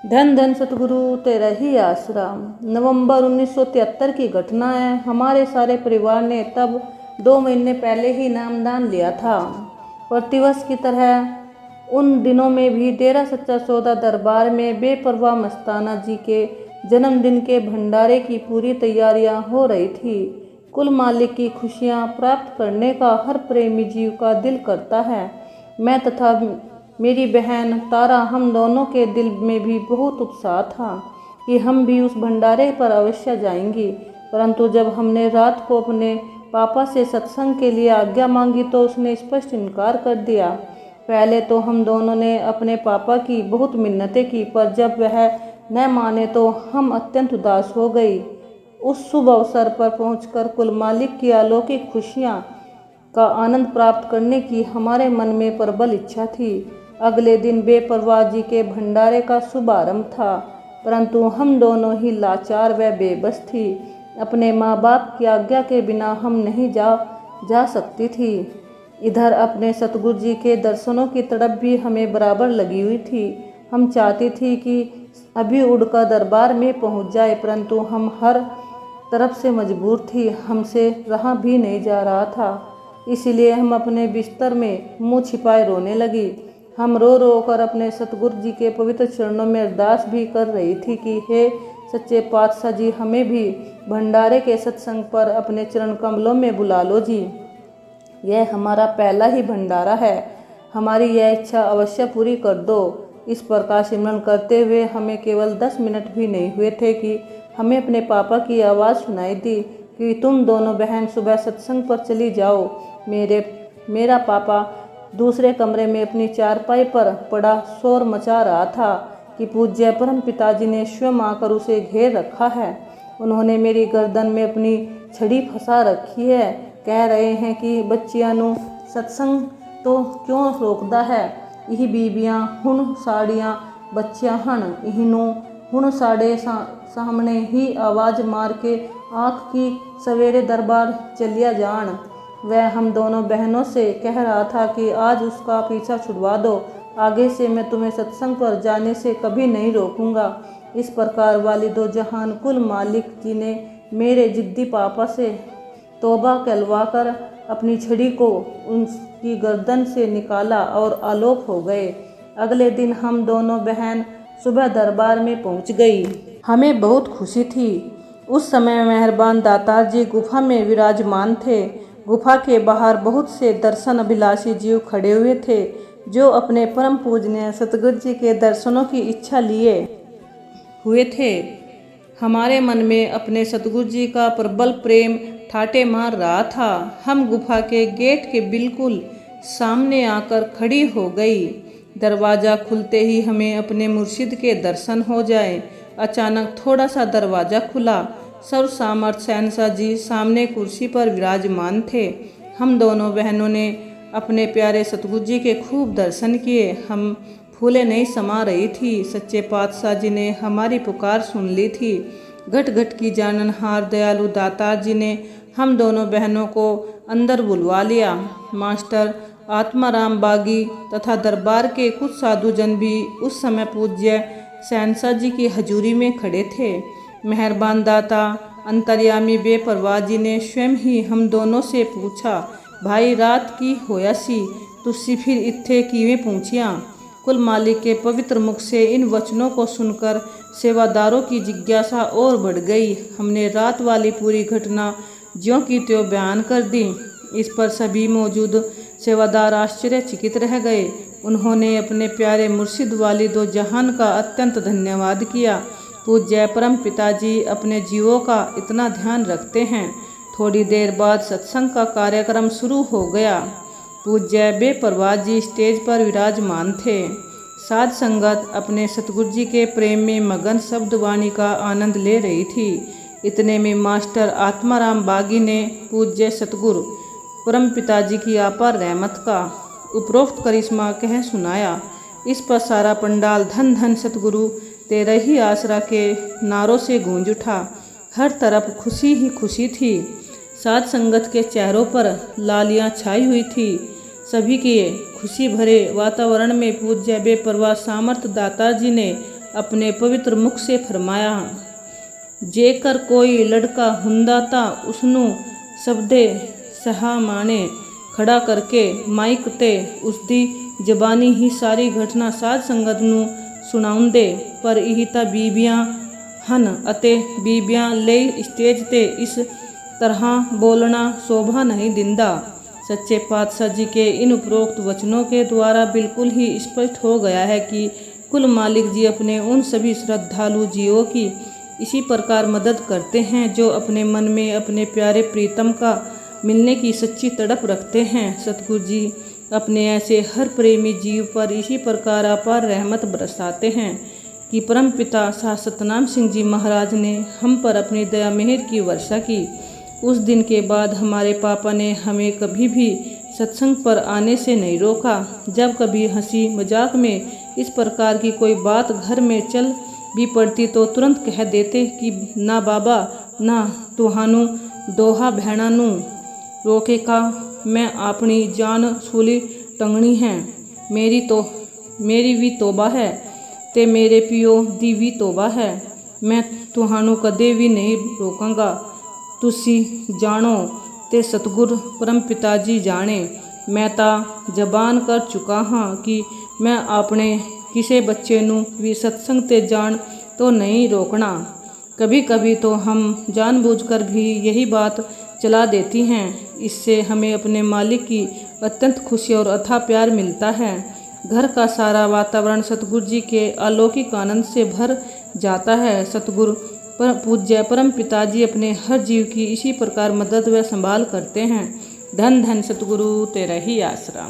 धन धन सतगुरु तेरा ही आसरा। नवंबर 1973 की घटना है। हमारे सारे परिवार ने तब 2 महीने पहले ही नामदान लिया था। प्रतिवर्ष की तरह उन दिनों में भी डेरा सच्चा सौदा दरबार में बेपरवाह मस्ताना जी के जन्मदिन के भंडारे की पूरी तैयारियां हो रही थी। कुल मालिक की खुशियां प्राप्त करने का हर प्रेमी जीव का दिल करता है। मैं तथा मेरी बहन तारा, हम दोनों के दिल में भी बहुत उत्साह था कि हम भी उस भंडारे पर अवश्य जाएंगी। परंतु जब हमने रात को अपने पापा से सत्संग के लिए आज्ञा मांगी तो उसने स्पष्ट इनकार कर दिया। पहले तो हम दोनों ने अपने पापा की बहुत मिन्नतें की, पर जब वह न माने तो हम अत्यंत उदास हो गई। उस शुभ अवसर पर पहुंचकर कुल मालिक की अलौकिक खुशियां का आनंद प्राप्त करने की हमारे मन में प्रबल इच्छा थी। अगले दिन बेपरवाह जी के भंडारे का शुभारंभ था, परंतु हम दोनों ही लाचार व बेबस थी। अपने माँ बाप की आज्ञा के बिना हम नहीं जा सकती थी। इधर अपने सतगुरु जी के दर्शनों की तड़प भी हमें बराबर लगी हुई थी। हम चाहती थी कि अभी उड़कर दरबार में पहुंच जाए, परंतु हम हर तरफ से मजबूर थी। हमसे रहा भी नहीं जा रहा था, इसलिए हम अपने बिस्तर में मुंह छिपाए रोने लगी। हम रो रो कर अपने सतगुरु जी के पवित्र चरणों में अरदास भी कर रही थी कि हे सच्चे पातशाह जी, हमें भी भंडारे के सत्संग पर अपने चरण कमलों में बुला लो जी। यह हमारा पहला ही भंडारा है, हमारी यह इच्छा अवश्य पूरी कर दो। इस प्रकार सिमरन करते हुए हमें केवल 10 मिनट भी नहीं हुए थे कि हमें अपने पापा की आवाज़ सुनाई दी कि तुम दोनों बहन सुबह सत्संग पर चली जाओ। मेरा पापा दूसरे कमरे में अपनी चारपाई पर पड़ा शोर मचा रहा था कि पूज्य परम पिताजी ने स्वयं आकर उसे घेर रखा है। उन्होंने मेरी गर्दन में अपनी छड़ी फंसा रखी है। कह रहे हैं कि बच्चियां नू सत्संग तो क्यों रोकदा है, यही बीबियां हुण साड़ियां बच्चियां हन, इहनू हुण साड़े सामने ही आवाज़ मार के आँख की सवेरे दरबार चलिया जान। वह हम दोनों बहनों से कह रहा था कि आज उसका पीछा छुड़वा दो, आगे से मैं तुम्हें सत्संग पर जाने से कभी नहीं रोकूंगा। इस प्रकार वालिदो जहान कुल मालिक जी ने मेरे जिद्दी पापा से तौबा कहलवा कर अपनी छड़ी को उनकी गर्दन से निकाला और आलोक हो गए। अगले दिन हम दोनों बहन सुबह दरबार में पहुंच गई। हमें बहुत खुशी थी। उस समय मेहरबान दातार जी गुफा में विराजमान थे। गुफा के बाहर बहुत से दर्शन अभिलाषी जीव खड़े हुए थे, जो अपने परम पूजनीय सतगुरु जी के दर्शनों की इच्छा लिए हुए थे। हमारे मन में अपने सतगुरु जी का प्रबल प्रेम ठाटे मार रहा था। हम गुफा के गेट के बिल्कुल सामने आकर खड़ी हो गई। दरवाज़ा खुलते ही हमें अपने मुर्शिद के दर्शन हो जाए। अचानक थोड़ा सा दरवाज़ा खुला। सर्व सामर्थ शहंशाह जी सामने कुर्सी पर विराजमान थे। हम दोनों बहनों ने अपने प्यारे सतगुरु जी के खूब दर्शन किए। हम फूले नहीं समा रही थी। सच्चे पातशाह जी ने हमारी पुकार सुन ली थी। घट घट की जाननहार दयालु दातार जी ने हम दोनों बहनों को अंदर बुलवा लिया। मास्टर आत्माराम बागी तथा दरबार के कुछ साधुजन भी उस समय पूज्य शहंशाह जी की हजूरी में खड़े थे। मेहरबान दाता अंतर्यामी बेपरवाह जी ने स्वयं ही हम दोनों से पूछा, भाई रात की होया सी, तुसी फिर इत्थे किवें पहुंचिया। कुल मालिक के पवित्र मुख से इन वचनों को सुनकर सेवादारों की जिज्ञासा और बढ़ गई। हमने रात वाली पूरी घटना ज्यों की त्यों बयान कर दी। इस पर सभी मौजूद सेवादार आश्चर्यचकित रह गए। उन्होंने अपने प्यारे मुर्शिद वालिदो जहान का अत्यंत धन्यवाद किया। पूज्य परम पिताजी अपने जीवों का इतना ध्यान रखते हैं। थोड़ी देर बाद सत्संग का कार्यक्रम शुरू हो गया। पूज्य बेपरवाह जी स्टेज पर विराजमान थे। साध संगत अपने सतगुरु जी के प्रेम में मगन शब्दवाणी का आनंद ले रही थी। इतने में मास्टर आत्माराम बागी ने पूज्य सतगुरु परम पिताजी की अपार रहमत का उपरोक्त करिश्मा कह सुनाया। इस पर सारा पंडाल धन धन सतगुरु तेरा ही आसरा के नारों से गूंज उठा। हर तरफ खुशी ही खुशी थी। साध संगत के चेहरों पर लालियां छाई हुई थी। सभी के खुशी भरे वातावरण में पूज्य बेपरवाह सामर्थ दातार जी ने अपने पवित्र मुख से फरमाया, जेकर कोई लड़का हुंदा ता उसनू शब्दे सहा माने खड़ा करके माइक ते उसदी जबानी ही सारी घटना साध संगत नू सुणाउंदे। पर ਇਹ ਤਾਂ ਬੀਬੀਆਂ ਹਨ ਅਤੇ ਬੀਬੀਆਂ ਲਈ ਸਟੇਜ ਤੇ ਇਸ तरह बोलना शोभा नहीं दिंदा। सच्चे पातशाह जी के इन उपरोक्त वचनों के द्वारा बिल्कुल ही स्पष्ट हो गया है कि कुल मालिक जी अपने उन सभी श्रद्धालु जीवों की इसी प्रकार मदद करते हैं जो अपने मन में अपने प्यारे प्रीतम का मिलने की सच्ची तड़प रखते हैं। सतगुरु जी अपने ऐसे हर प्रेमी जीव पर इसी प्रकार अपार रहमत बरसाते हैं कि परम पिता शाह सतनाम सिंह जी महाराज ने हम पर अपनी दया मेहर की वर्षा की। उस दिन के बाद हमारे पापा ने हमें कभी भी सत्संग पर आने से नहीं रोका। जब कभी हंसी मजाक में इस प्रकार की कोई बात घर में चल भी पड़ती तो तुरंत कह देते कि ना बाबा ना तुहानू दोहा भैणा नू रोके का मैं अपनी जान सूली टंगनी है। मेरी भी तोबा है ते मेरे पियो दी भी तोबा है। मैं तुहानू कदे भी नहीं रोकांगा। तुसी जानो ते सतगुर परम पिता जी जाने। मैं ता जबान कर चुका हाँ कि मैं अपने किसी बच्चे नू भी सत्संग ते जान तो नहीं रोकना। कभी कभी तो हम जानबूझकर भी यही बात चला देती हैं। इससे हमें अपने मालिक की अत्यंत खुशी और अथाह प्यार मिलता है। घर का सारा वातावरण सतगुरु जी के अलौकिक आनंद से भर जाता है। सतगुरु पूज्य परम पिताजी अपने हर जीव की इसी प्रकार मदद व संभाल करते हैं। धन धन सतगुरु तेरा ही आसरा।